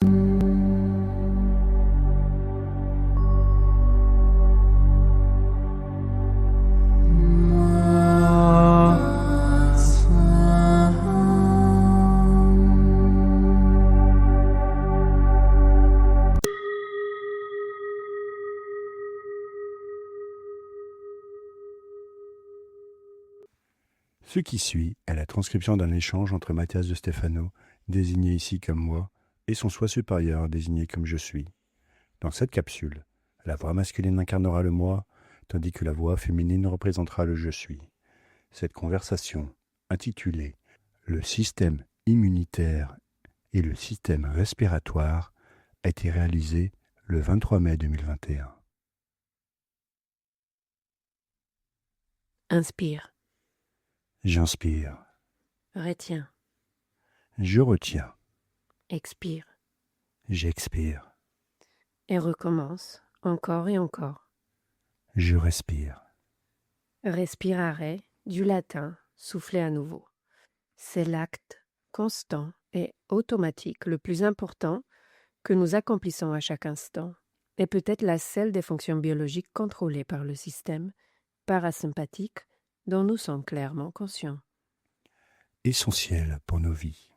Ce qui suit est la transcription d'un échange entre Mathias de Stefano, désigné ici comme moi, et son soi supérieur, désigné comme je suis. Dans cette capsule, la voix masculine incarnera le moi, tandis que la voix féminine représentera le je suis. Cette conversation, intitulée « Le système immunitaire et le système respiratoire », a été réalisée le 23 mai 2021. Inspire. J'inspire. Retiens. Je retiens. Expire. J'expire. Et recommence, encore et encore. Je respire. Respirare, du latin, souffler à nouveau. C'est l'acte constant et automatique le plus important que nous accomplissons à chaque instant, et peut-être la seule des fonctions biologiques contrôlées par le système parasympathique dont nous sommes clairement conscients. Essentiel pour nos vies.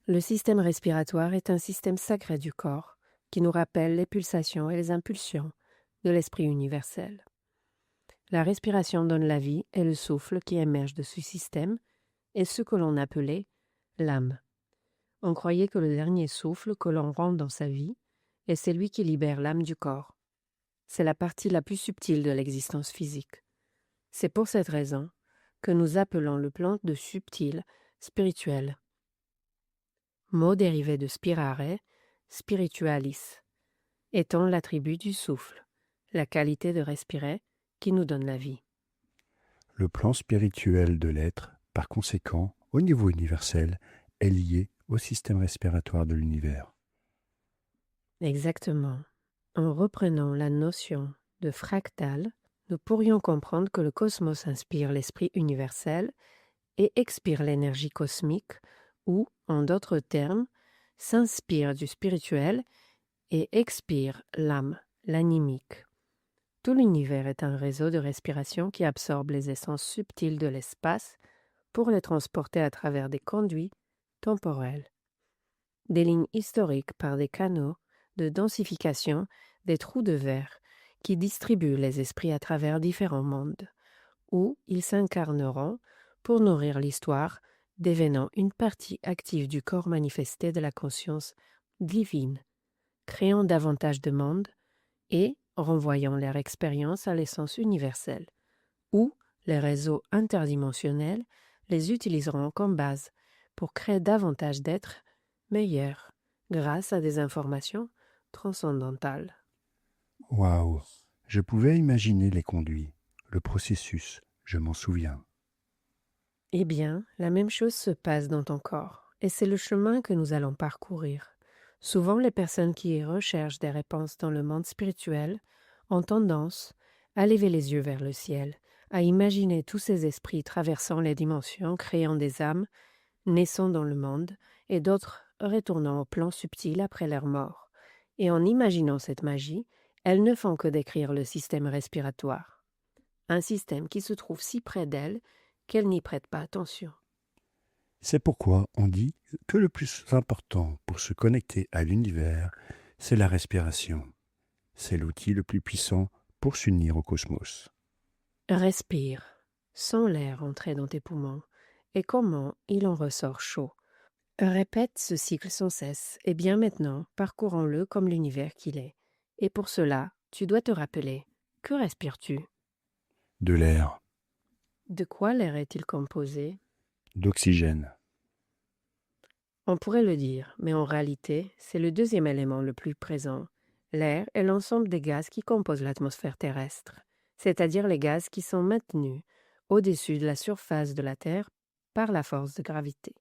Le système respiratoire est un système sacré du corps qui nous rappelle les pulsations et les impulsions de l'esprit universel. La respiration donne la vie et le souffle qui émerge de ce système est ce que l'on appelait l'âme. On croyait que le dernier souffle que l'on rend dans sa vie est celui qui libère l'âme du corps. C'est la partie la plus subtile de l'existence physique. C'est pour cette raison que nous appelons le plan de subtil spirituel. Mot dérivé de spirare, spiritualis, étant l'attribut du souffle, la qualité de respirer qui nous donne la vie. Le plan spirituel de l'être, par conséquent, au niveau universel, est lié au système respiratoire de l'univers. Exactement. En reprenant la notion de fractal, nous pourrions comprendre que le cosmos inspire l'esprit universel et expire l'énergie cosmique ou, en d'autres termes, s'inspire du spirituel et expire l'âme, l'animique. Tout l'univers est un réseau de respiration qui absorbe les essences subtiles de l'espace pour les transporter à travers des conduits temporels. Des lignes historiques par des canaux de densification, des trous de verre qui distribuent les esprits à travers différents mondes, où ils s'incarneront pour nourrir l'histoire, devenant une partie active du corps manifesté de la conscience divine, créant davantage de mondes et renvoyant leur expérience à l'essence universelle, où les réseaux interdimensionnels les utiliseront comme base pour créer davantage d'êtres meilleurs grâce à des informations transcendantales. Waouh! Je pouvais imaginer les conduits, le processus, je m'en souviens. Eh bien, la même chose se passe dans ton corps, et c'est le chemin que nous allons parcourir. Souvent, les personnes qui recherchent des réponses dans le monde spirituel ont tendance à lever les yeux vers le ciel, à imaginer tous ces esprits traversant les dimensions, créant des âmes, naissant dans le monde, et d'autres retournant au plan subtil après leur mort. Et en imaginant cette magie, elles ne font que décrire le système respiratoire. Un système qui se trouve si près d'elles qu'elles n'y prêtent pas attention. C'est pourquoi on dit que le plus important pour se connecter à l'univers, c'est la respiration. C'est l'outil le plus puissant pour s'unir au cosmos. Respire. Sens l'air entrer dans tes poumons et comment il en ressort chaud. Répète ce cycle sans cesse et bien maintenant, parcourons-le comme l'univers qu'il est. Et pour cela, tu dois te rappeler, que respires-tu? De l'air, De quoi l'air est-il composé? d'oxygène, On pourrait le dire, mais en réalité, c'est le deuxième élément le plus présent. L'air est l'ensemble des gaz qui composent l'atmosphère terrestre, c'est-à-dire les gaz qui sont maintenus au-dessus de la surface de la Terre par la force de gravité.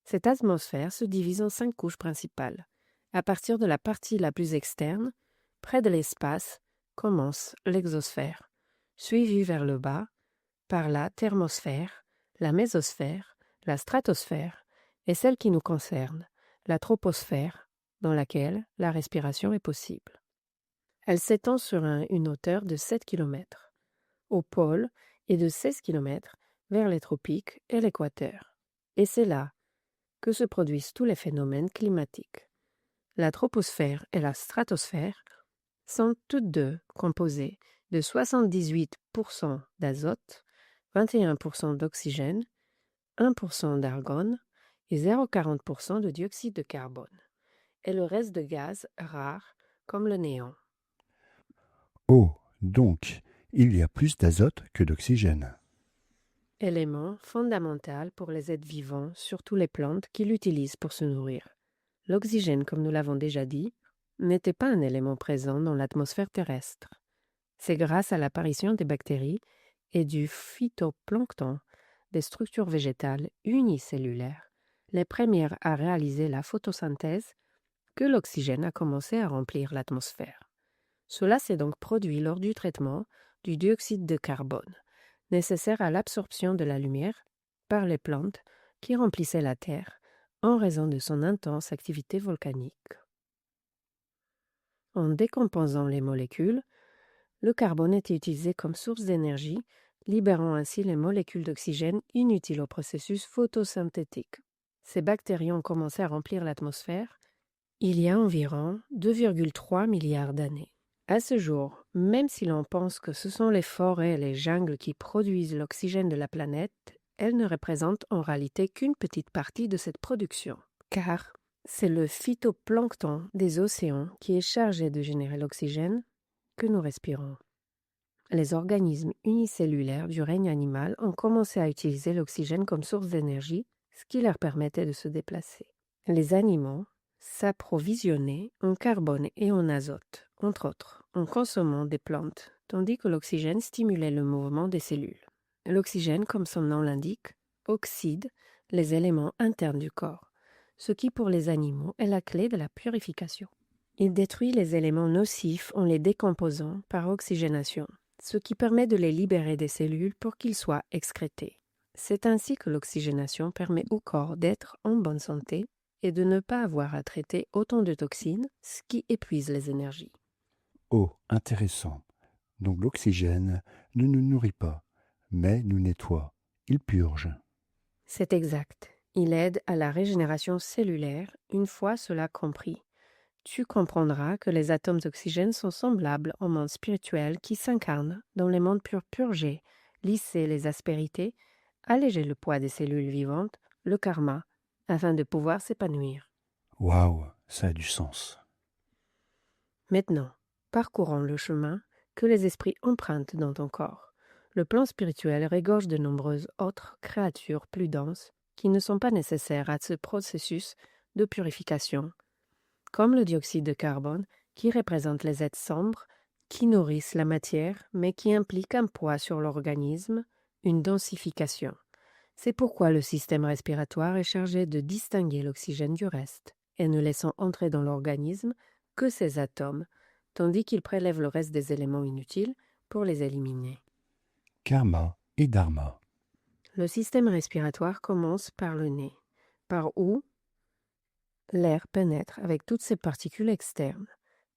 Cette atmosphère se divise en 5 couches principales. À partir de la partie la plus externe, près de l'espace, commence l'exosphère, suivie vers le bas par la thermosphère, la mésosphère, la stratosphère et celle qui nous concerne, la troposphère, dans laquelle la respiration est possible. Elle s'étend sur une hauteur de 7 km au pôle et de 16 km vers les tropiques et l'équateur. Et c'est là que se produisent tous les phénomènes climatiques. La troposphère et la stratosphère sont toutes deux composées de 78% d'azote, 21% d'oxygène, 1% d'argone et 0,40% de dioxyde de carbone, et le reste de gaz rares comme le néon. Oh, donc, il y a plus d'azote que d'oxygène. Élément fondamental pour les êtres vivants, surtout les plantes qui l'utilisent pour se nourrir. L'oxygène, comme nous l'avons déjà dit, n'était pas un élément présent dans l'atmosphère terrestre. C'est grâce à l'apparition des bactéries et du phytoplancton, des structures végétales unicellulaires, les premières à réaliser la photosynthèse, que l'oxygène a commencé à remplir l'atmosphère. Cela s'est donc produit lors du traitement du dioxyde de carbone, nécessaire à l'absorption de la lumière par les plantes qui remplissaient la Terre en raison de son intense activité volcanique. En décomposant les molécules, le carbone était utilisé comme source d'énergie, libérant ainsi les molécules d'oxygène inutiles au processus photosynthétique. Ces bactéries ont commencé à remplir l'atmosphère il y a environ 2,3 milliards d'années. À ce jour, même si l'on pense que ce sont les forêts et les jungles qui produisent l'oxygène de la planète, elles ne représentent en réalité qu'une petite partie de cette production, car c'est le phytoplancton des océans qui est chargé de générer l'oxygène que nous respirons. Les organismes unicellulaires du règne animal ont commencé à utiliser l'oxygène comme source d'énergie, ce qui leur permettait de se déplacer. Les animaux s'approvisionnaient en carbone et en azote, entre autres, en consommant des plantes, tandis que l'oxygène stimulait le mouvement des cellules. L'oxygène, comme son nom l'indique, oxyde les éléments internes du corps, ce qui pour les animaux est la clé de la purification. Il détruit les éléments nocifs en les décomposant par oxygénation, ce qui permet de les libérer des cellules pour qu'ils soient excrétés. C'est ainsi que l'oxygénation permet au corps d'être en bonne santé et de ne pas avoir à traiter autant de toxines, ce qui épuise les énergies. Oh, intéressant. Donc l'oxygène ne nous nourrit pas, mais nous nettoie. Il purge. C'est exact. Il aide à la régénération cellulaire une fois cela compris. Tu comprendras que les atomes d'oxygène sont semblables au monde spirituel qui s'incarne dans les mondes purgés, lisser les aspérités, alléger le poids des cellules vivantes, le karma, afin de pouvoir s'épanouir. Waouh, ça a du sens. Maintenant, parcourons le chemin que les esprits empruntent dans ton corps. Le plan spirituel regorge de nombreuses autres créatures plus denses qui ne sont pas nécessaires à ce processus de purification, comme le dioxyde de carbone qui représente les êtres sombres qui nourrissent la matière mais qui implique un poids sur l'organisme, une densification. C'est pourquoi le système respiratoire est chargé de distinguer l'oxygène du reste, et ne laissant entrer dans l'organisme que ces atomes, tandis qu'il prélève le reste des éléments inutiles pour les éliminer. Karma et dharma. Le système respiratoire commence par le nez, par où l'air pénètre avec toutes ses particules externes.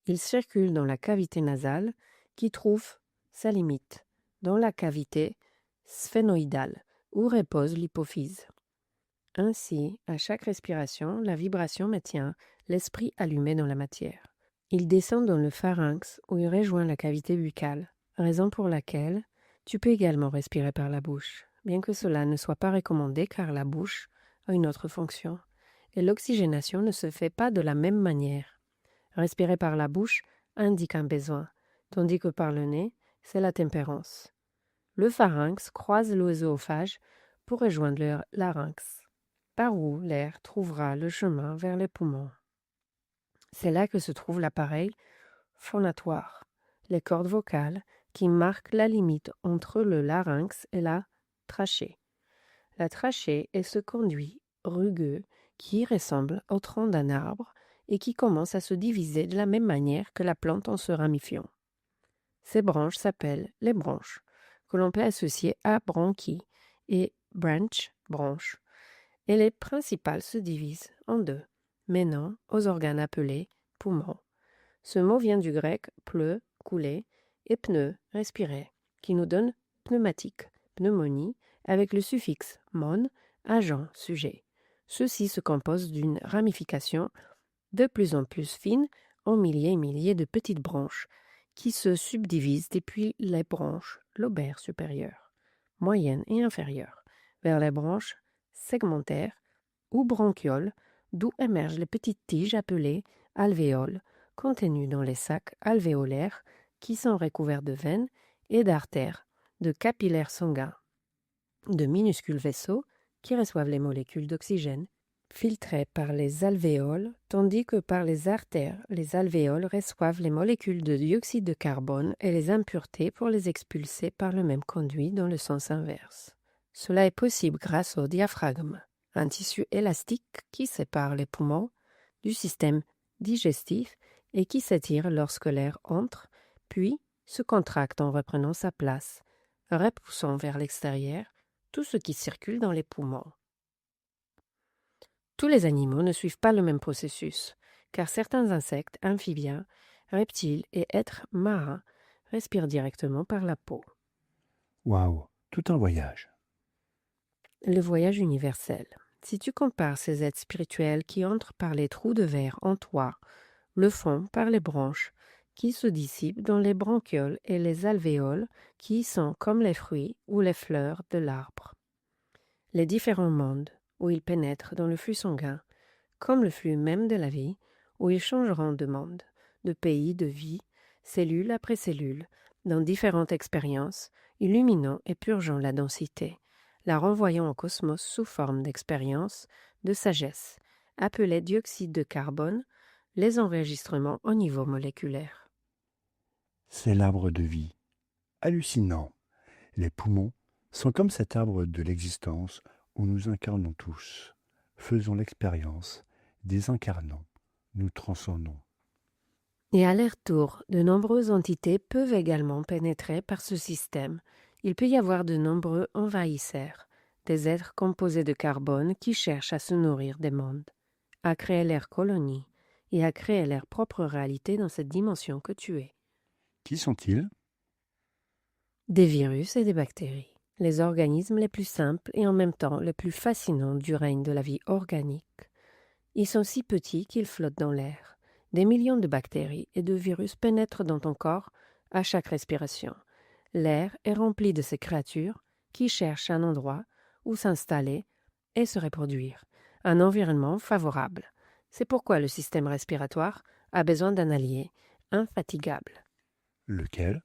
Il circule dans la cavité nasale qui trouve sa limite, dans la cavité sphénoïdale, où repose l'hypophyse. Ainsi, à chaque respiration, la vibration maintient l'esprit allumé dans la matière. Il descend dans le pharynx où il rejoint la cavité buccale, raison pour laquelle tu peux également respirer par la bouche, bien que cela ne soit pas recommandé car la bouche a une autre fonction, et l'oxygénation ne se fait pas de la même manière. Respirer par la bouche indique un besoin, tandis que par le nez, c'est la tempérance. Le pharynx croise l'œsophage pour rejoindre le larynx, par où l'air trouvera le chemin vers les poumons. C'est là que se trouve l'appareil phonatoire, les cordes vocales qui marquent la limite entre le larynx et la trachée. La trachée est ce conduit rugueux qui ressemble au tronc d'un arbre et qui commence à se diviser de la même manière que la plante en se ramifiant. Ces branches s'appellent les branches, que l'on peut associer à bronchi et branch, branche, et les principales se divisent en deux, menant aux organes appelés poumons. Ce mot vient du grec pleu, couler, et pneu, respirer, qui nous donne pneumatique, pneumonie, avec le suffixe mon, agent, sujet. Ceci se compose d'une ramification de plus en plus fine en milliers et milliers de petites branches qui se subdivisent depuis les branches lobaires supérieures, moyennes et inférieures, vers les branches segmentaires ou bronchioles, d'où émergent les petites tiges appelées alvéoles, contenues dans les sacs alvéolaires qui sont recouverts de veines et d'artères, de capillaires sanguins, de minuscules vaisseaux qui reçoivent les molécules d'oxygène filtrées par les alvéoles, tandis que par les artères, les alvéoles reçoivent les molécules de dioxyde de carbone et les impuretés pour les expulser par le même conduit dans le sens inverse. Cela est possible grâce au diaphragme, un tissu élastique qui sépare les poumons du système digestif et qui s'étire lorsque l'air entre, puis se contracte en reprenant sa place, repoussant vers l'extérieur tout ce qui circule dans les poumons. Tous les animaux ne suivent pas le même processus, car certains insectes, amphibiens, reptiles et êtres marins respirent directement par la peau. Waouh, tout un voyage. Le voyage universel. Si tu compares ces êtres spirituels qui entrent par les trous de verre en toi, le font par les branches qui se dissipent dans les bronchioles et les alvéoles qui sont comme les fruits ou les fleurs de l'arbre. Les différents mondes où ils pénètrent dans le flux sanguin, comme le flux même de la vie, où ils changeront de monde, de pays, de vie, cellule après cellule, dans différentes expériences, illuminant et purgeant la densité, la renvoyant au cosmos sous forme d'expériences, de sagesse, appelées dioxyde de carbone, les enregistrements au niveau moléculaire. C'est l'arbre de vie. Hallucinant. Les poumons sont comme cet arbre de l'existence où nous incarnons tous. Faisons l'expérience, désincarnons, nous transcendons. Et à leur tour, de nombreuses entités peuvent également pénétrer par ce système. Il peut y avoir de nombreux envahisseurs, des êtres composés de carbone qui cherchent à se nourrir des mondes, à créer leur colonie et à créer leur propre réalité dans cette dimension que tu es. Qui sont-ils? Des virus et des bactéries, les organismes les plus simples et en même temps les plus fascinants du règne de la vie organique. Ils sont si petits qu'ils flottent dans l'air. Des millions de bactéries et de virus pénètrent dans ton corps à chaque respiration. L'air est rempli de ces créatures qui cherchent un endroit où s'installer et se reproduire, un environnement favorable. C'est pourquoi le système respiratoire a besoin d'un allié infatigable. Lequel?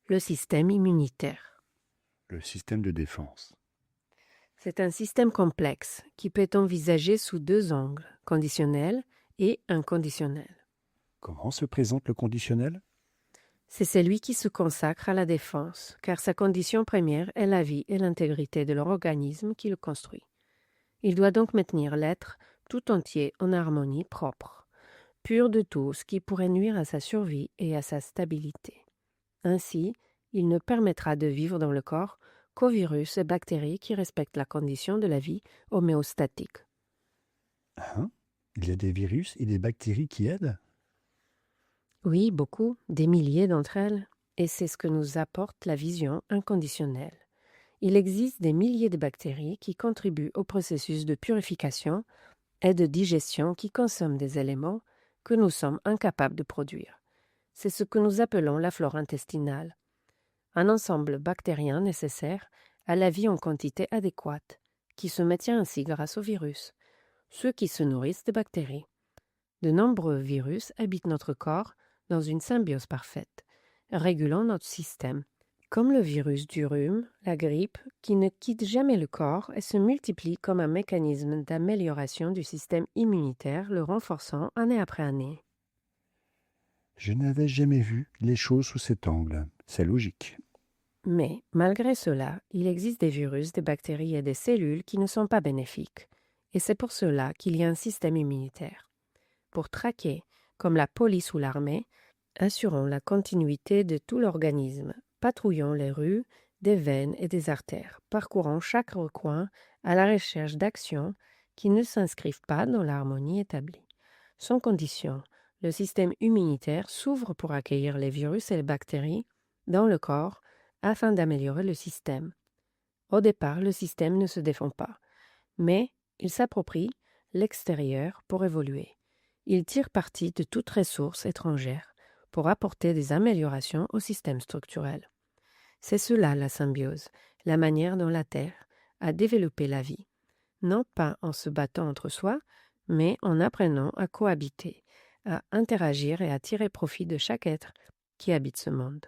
Le système immunitaire. Le système de défense. C'est un système complexe qui peut être envisagé sous deux angles, conditionnel et inconditionnel. Comment se présente le conditionnel? C'est celui qui se consacre à la défense, car sa condition première est la vie et l'intégrité de l'organisme qui le construit. Il doit donc maintenir l'être tout entier en harmonie propre, pur de tout ce qui pourrait nuire à sa survie et à sa stabilité. Ainsi, il ne permettra de vivre dans le corps qu'aux virus et bactéries qui respectent la condition de la vie homéostatique. Hein? Il y a des virus et des bactéries qui aident? Oui, beaucoup, des milliers d'entre elles, et c'est ce que nous apporte la vision inconditionnelle. Il existe des milliers de bactéries qui contribuent au processus de purification et de digestion qui consomment des éléments que nous sommes incapables de produire. C'est ce que nous appelons la flore intestinale, un ensemble bactérien nécessaire à la vie en quantité adéquate, qui se maintient ainsi grâce aux virus, ceux qui se nourrissent de bactéries. De nombreux virus habitent notre corps dans une symbiose parfaite, régulant notre système, comme le virus du rhume, la grippe, qui ne quitte jamais le corps et se multiplie comme un mécanisme d'amélioration du système immunitaire, le renforçant année après année. Je n'avais jamais vu les choses sous cet angle. C'est logique. Mais, malgré cela, il existe des virus, des bactéries et des cellules qui ne sont pas bénéfiques. Et c'est pour cela qu'il y a un système immunitaire. Pour traquer, comme la police ou l'armée, assurons la continuité de tout l'organisme, patrouillons les rues, des veines et des artères, parcourant chaque recoin à la recherche d'actions qui ne s'inscrivent pas dans l'harmonie établie. Sans condition, le système immunitaire s'ouvre pour accueillir les virus et les bactéries dans le corps afin d'améliorer le système. Au départ, le système ne se défend pas, mais il s'approprie l'extérieur pour évoluer. Il tire parti de toute ressource étrangère pour apporter des améliorations au système structurel. C'est cela la symbiose, la manière dont la Terre a développé la vie, non pas en se battant entre soi, mais en apprenant à cohabiter, à interagir et à tirer profit de chaque être qui habite ce monde.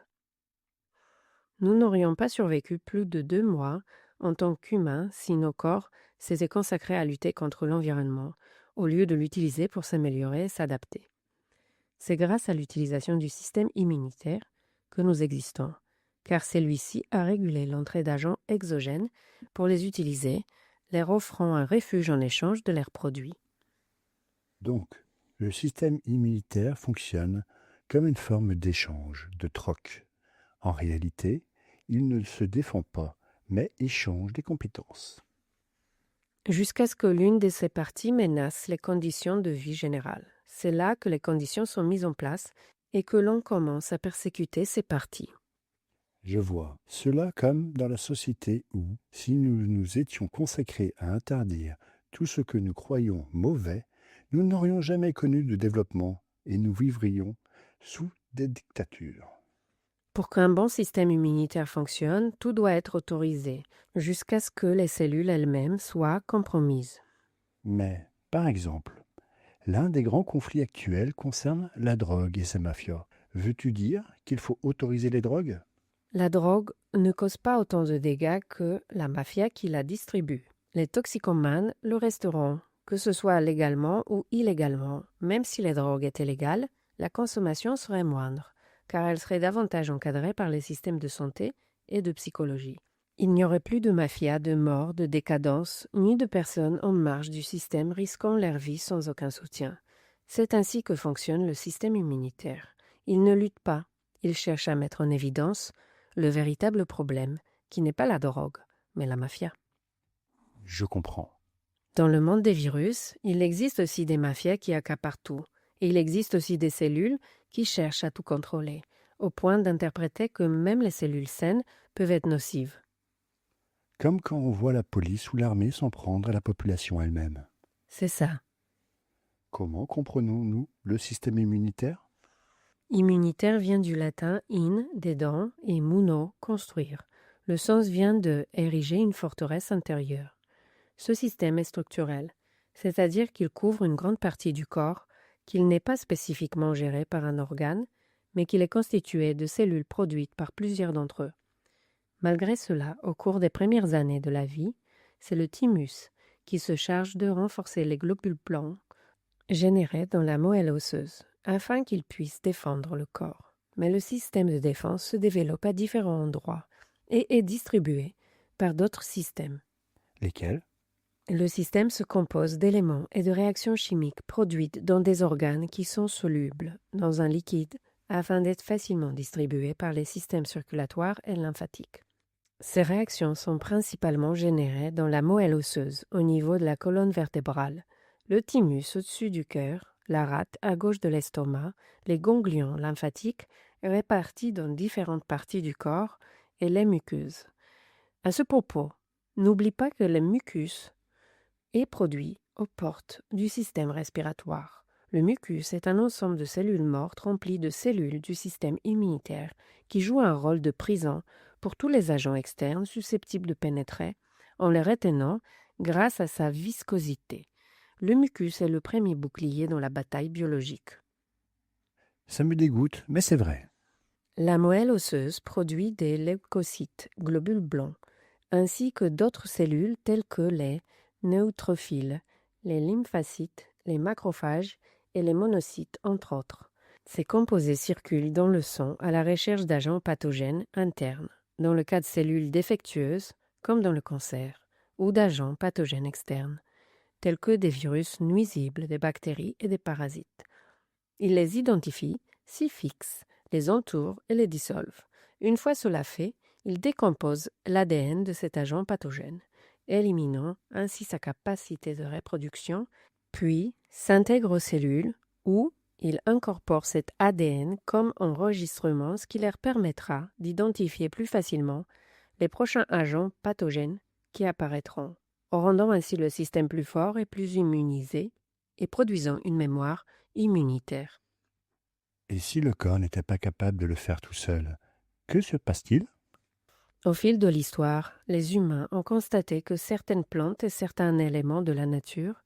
Nous n'aurions pas survécu plus de 2 mois en tant qu'humains si nos corps s'étaient consacrés à lutter contre l'environnement, au lieu de l'utiliser pour s'améliorer et s'adapter. C'est grâce à l'utilisation du système immunitaire que nous existons, car celui-ci a régulé l'entrée d'agents exogènes pour les utiliser, leur offrant un refuge en échange de leurs produits. Donc, le système immunitaire fonctionne comme une forme d'échange, de troc. En réalité, il ne se défend pas, mais échange des compétences. Jusqu'à ce que l'une de ces parties menace les conditions de vie générale. C'est là que les conditions sont mises en place et que l'on commence à persécuter ces parties. Je vois cela comme dans la société où, si nous nous étions consacrés à interdire tout ce que nous croyons mauvais, nous n'aurions jamais connu de développement et nous vivrions sous des dictatures. Pour qu'un bon système immunitaire fonctionne, tout doit être autorisé, jusqu'à ce que les cellules elles-mêmes soient compromises. Mais, par exemple, l'un des grands conflits actuels concerne la drogue et ses mafias. Veux-tu dire qu'il faut autoriser les drogues ? La drogue ne cause pas autant de dégâts que la mafia qui la distribue. Les toxicomanes le resteront, que ce soit légalement ou illégalement. Même si les drogues étaient légales, la consommation serait moindre, car elle serait davantage encadrée par les systèmes de santé et de psychologie. Il n'y aurait plus de mafia, de mort, de décadence, ni de personnes en marge du système risquant leur vie sans aucun soutien. C'est ainsi que fonctionne le système immunitaire. Il ne lutte pas, il cherche à mettre en évidence le véritable problème, qui n'est pas la drogue, mais la mafia. Je comprends. Dans le monde des virus, il existe aussi des mafias qui accaparent tout. Et il existe aussi des cellules qui cherchent à tout contrôler, au point d'interpréter que même les cellules saines peuvent être nocives. Comme quand on voit la police ou l'armée s'en prendre à la population elle-même. C'est ça. Comment comprenons-nous le système immunitaire ? Immunitaire vient du latin in, des dents, et muno, construire. Le sens vient de ériger une forteresse intérieure. Ce système est structurel, c'est-à-dire qu'il couvre une grande partie du corps, qu'il n'est pas spécifiquement géré par un organe, mais qu'il est constitué de cellules produites par plusieurs d'entre eux. Malgré cela, au cours des premières années de la vie, c'est le thymus qui se charge de renforcer les globules blancs générés dans la moelle osseuse, afin qu'ils puissent défendre le corps. Mais le système de défense se développe à différents endroits et est distribué par d'autres systèmes. Lesquels ? Le système se compose d'éléments et de réactions chimiques produites dans des organes qui sont solubles dans un liquide afin d'être facilement distribués par les systèmes circulatoires et lymphatiques. Ces réactions sont principalement générées dans la moelle osseuse au niveau de la colonne vertébrale, le thymus au-dessus du cœur, la rate à gauche de l'estomac, les ganglions lymphatiques répartis dans différentes parties du corps et les muqueuses. À ce propos, n'oublie pas que le mucus est produit aux portes du système respiratoire. Le mucus est un ensemble de cellules mortes remplies de cellules du système immunitaire qui jouent un rôle de prison pour tous les agents externes susceptibles de pénétrer en les retenant grâce à sa viscosité. Le mucus est le premier bouclier dans la bataille biologique. Ça me dégoûte, mais c'est vrai. La moelle osseuse produit des leucocytes, globules blancs, ainsi que d'autres cellules telles que les neutrophiles, les lymphocytes, les macrophages et les monocytes, entre autres. Ces composés circulent dans le sang à la recherche d'agents pathogènes internes, dans le cas de cellules défectueuses, comme dans le cancer, ou d'agents pathogènes externes, tels que des virus nuisibles, des bactéries et des parasites. Ils les identifient, s'y fixent, les entourent et les dissolvent. Une fois cela fait, ils décomposent l'ADN de cet agent pathogène. éliminant ainsi sa capacité de reproduction, puis s'intègre aux cellules où il incorpore cet ADN comme enregistrement, ce qui leur permettra d'identifier plus facilement les prochains agents pathogènes qui apparaîtront, en rendant ainsi le système plus fort et plus immunisé et produisant une mémoire immunitaire. Et si le corps n'était pas capable de le faire tout seul, que se passe-t-il? Au fil de l'histoire, les humains ont constaté que certaines plantes et certains éléments de la nature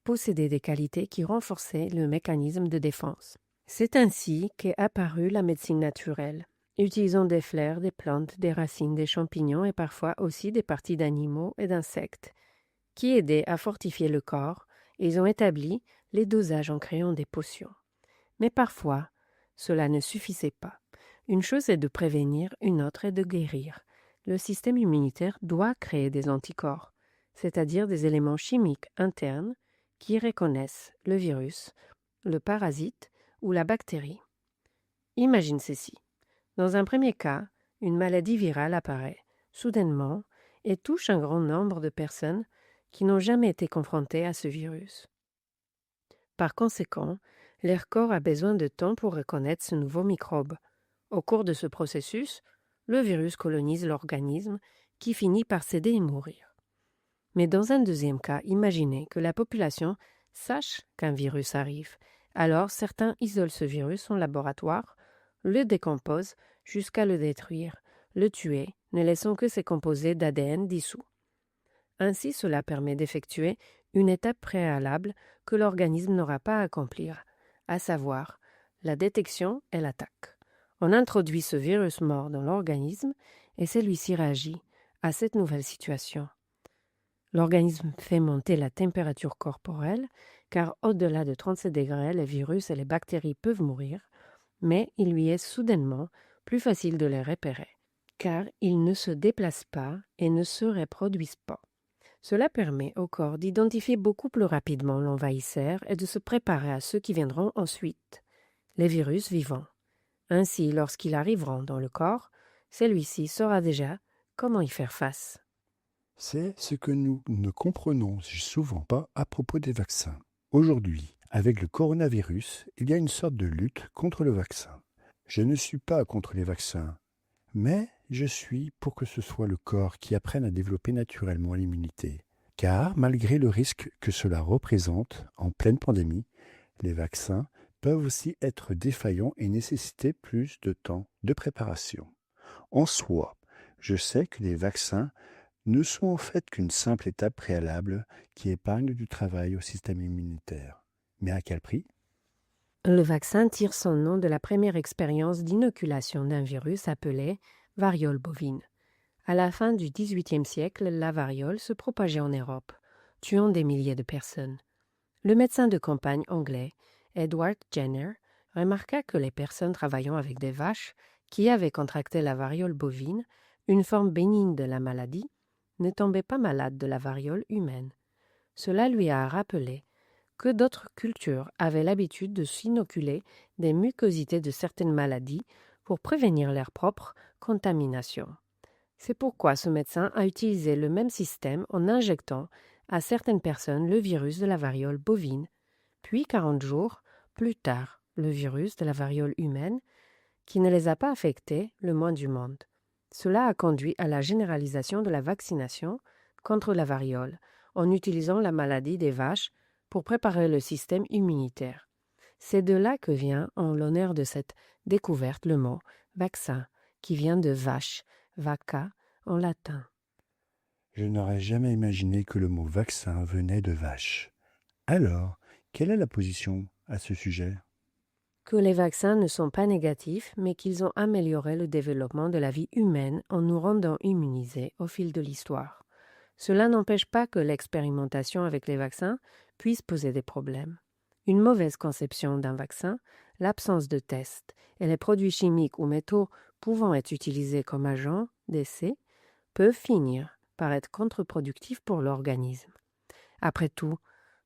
possédaient des qualités qui renforçaient le mécanisme de défense. C'est ainsi qu'est apparue la médecine naturelle, utilisant des fleurs, des plantes, des racines, des champignons et parfois aussi des parties d'animaux et d'insectes, qui aidaient à fortifier le corps, et ils ont établi les dosages en créant des potions. Mais parfois, cela ne suffisait pas. Une chose est de prévenir, une autre est de guérir. Le système immunitaire doit créer des anticorps, c'est-à-dire des éléments chimiques internes qui reconnaissent le virus, le parasite ou la bactérie. Imagine ceci. Dans un premier cas, une maladie virale apparaît soudainement et touche un grand nombre de personnes qui n'ont jamais été confrontées à ce virus. Par conséquent, leur corps a besoin de temps pour reconnaître ce nouveau microbe. Au cours de ce processus, le virus colonise l'organisme qui finit par céder et mourir. Mais dans un deuxième cas, imaginez que la population sache qu'un virus arrive. Alors certains isolent ce virus en laboratoire, le décomposent jusqu'à le détruire, le tuer, ne laissant que ses composés d'ADN dissous. Ainsi, cela permet d'effectuer une étape préalable que l'organisme n'aura pas à accomplir, à savoir la détection et l'attaque. On introduit ce virus mort dans l'organisme et celui-ci réagit à cette nouvelle situation. L'organisme fait monter la température corporelle, car au-delà de 37 degrés, les virus et les bactéries peuvent mourir, mais il lui est soudainement plus facile de les repérer, car ils ne se déplacent pas et ne se reproduisent pas. Cela permet au corps d'identifier beaucoup plus rapidement l'envahisseur et de se préparer à ceux qui viendront ensuite, les virus vivants. Ainsi, lorsqu'ils arriveront dans le corps, celui-ci saura déjà comment y faire face. C'est ce que nous ne comprenons souvent pas à propos des vaccins. Aujourd'hui, avec le coronavirus, il y a une sorte de lutte contre le vaccin. Je ne suis pas contre les vaccins, mais je suis pour que ce soit le corps qui apprenne à développer naturellement l'immunité. Car, malgré le risque que cela représente en pleine pandémie, les vaccins peuvent aussi être défaillants et nécessiter plus de temps de préparation. En soi, je sais que les vaccins ne sont en fait qu'une simple étape préalable qui épargne du travail au système immunitaire. Mais à quel prix? Le vaccin tire son nom de la première expérience d'inoculation d'un virus appelé variole bovine. À la fin du XVIIIe siècle, la variole se propageait en Europe, tuant des milliers de personnes. Le médecin de campagne anglais, Edward Jenner, remarqua que les personnes travaillant avec des vaches qui avaient contracté la variole bovine, une forme bénigne de la maladie, ne tombaient pas malades de la variole humaine. Cela lui a rappelé que d'autres cultures avaient l'habitude de s'inoculer des mucosités de certaines maladies pour prévenir leur propre contamination. C'est pourquoi ce médecin a utilisé le même système en injectant à certaines personnes le virus de la variole bovine, puis 40 jours plus tard le virus de la variole humaine, qui ne les a pas affectés le moins du monde. Cela a conduit à la généralisation de la vaccination contre la variole, en utilisant la maladie des vaches pour préparer le système immunitaire. C'est de là que vient, en l'honneur de cette découverte, le mot « vaccin », qui vient de « vache », vacca en latin. Je n'aurais jamais imaginé que le mot vaccin venait de vache. Alors, quelle est la position à ce sujet? Que les vaccins ne sont pas négatifs, mais qu'ils ont amélioré le développement de la vie humaine en nous rendant immunisés au fil de l'histoire. Cela n'empêche pas que l'expérimentation avec les vaccins puisse poser des problèmes. Une mauvaise conception d'un vaccin, l'absence de tests et les produits chimiques ou métaux pouvant être utilisés comme agents d'essai peuvent finir par être contre-productifs pour l'organisme. Après tout,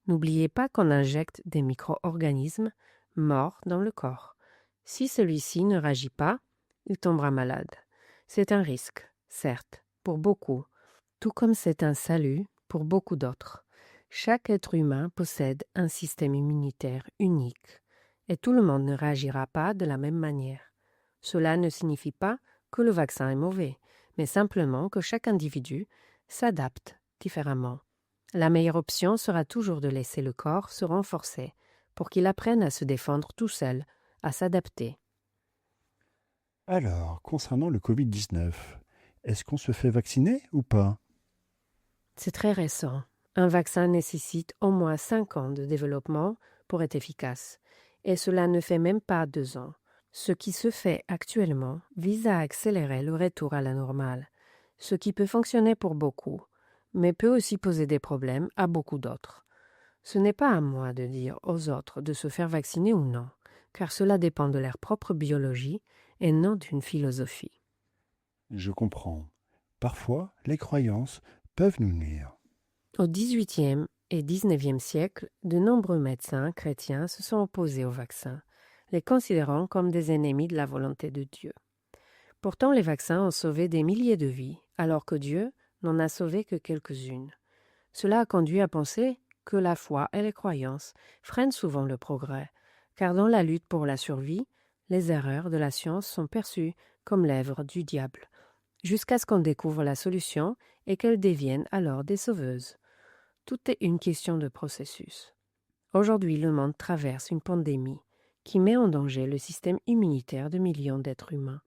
n'oubliez pas qu'on injecte des micro-organismes morts dans le corps. Si celui-ci ne réagit pas, il tombera malade. C'est un risque, certes, pour beaucoup, tout comme c'est un salut pour beaucoup d'autres. Chaque être humain possède un système immunitaire unique, et tout le monde ne réagira pas de la même manière. Cela ne signifie pas que le vaccin est mauvais, mais simplement que chaque individu s'adapte différemment. La meilleure option sera toujours de laisser le corps se renforcer pour qu'il apprenne à se défendre tout seul, à s'adapter. Alors, concernant le Covid-19, est-ce qu'on se fait vacciner ou pas? C'est très récent. Un vaccin nécessite au moins 5 ans de développement pour être efficace, et cela ne fait même pas 2 ans. Ce qui se fait actuellement vise à accélérer le retour à la normale, ce qui peut fonctionner pour beaucoup, mais peut aussi poser des problèmes à beaucoup d'autres. Ce n'est pas à moi de dire aux autres de se faire vacciner ou non, car cela dépend de leur propre biologie et non d'une philosophie. Je comprends. Parfois, les croyances peuvent nous nuire. Au XVIIIe et XIXe siècle, de nombreux médecins chrétiens se sont opposés au vaccin, les considérant comme des ennemis de la volonté de Dieu. Pourtant, les vaccins ont sauvé des milliers de vies, alors que Dieu n'en a sauvé que quelques-unes. Cela a conduit à penser que la foi et les croyances freinent souvent le progrès, car dans la lutte pour la survie, les erreurs de la science sont perçues comme l'œuvre du diable, jusqu'à ce qu'on découvre la solution et qu'elles deviennent alors des sauveuses. Tout est une question de processus. Aujourd'hui, le monde traverse une pandémie qui met en danger le système immunitaire de millions d'êtres humains.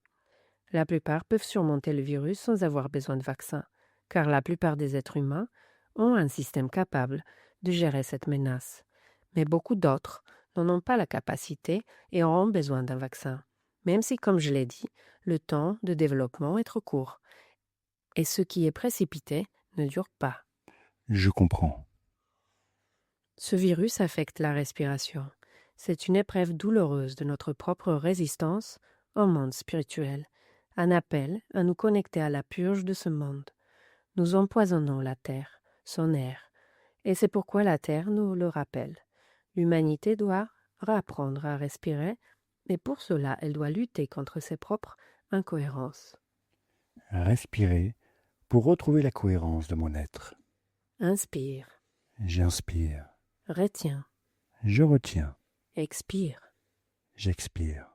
La plupart peuvent surmonter le virus sans avoir besoin de vaccin, car la plupart des êtres humains ont un système capable de gérer cette menace. Mais beaucoup d'autres n'en ont pas la capacité et auront besoin d'un vaccin, même si, comme je l'ai dit, le temps de développement est trop court. Et ce qui est précipité ne dure pas. Je comprends. Ce virus affecte la respiration. C'est une épreuve douloureuse de notre propre résistance au monde spirituel, un appel à nous connecter à la purge de ce monde. Nous empoisonnons la terre, son air, et c'est pourquoi la terre nous le rappelle. L'humanité doit réapprendre à respirer, et pour cela elle doit lutter contre ses propres incohérences. Respirer pour retrouver la cohérence de mon être. Inspire, J'inspire. retiens, Je retiens. expire. J'expire.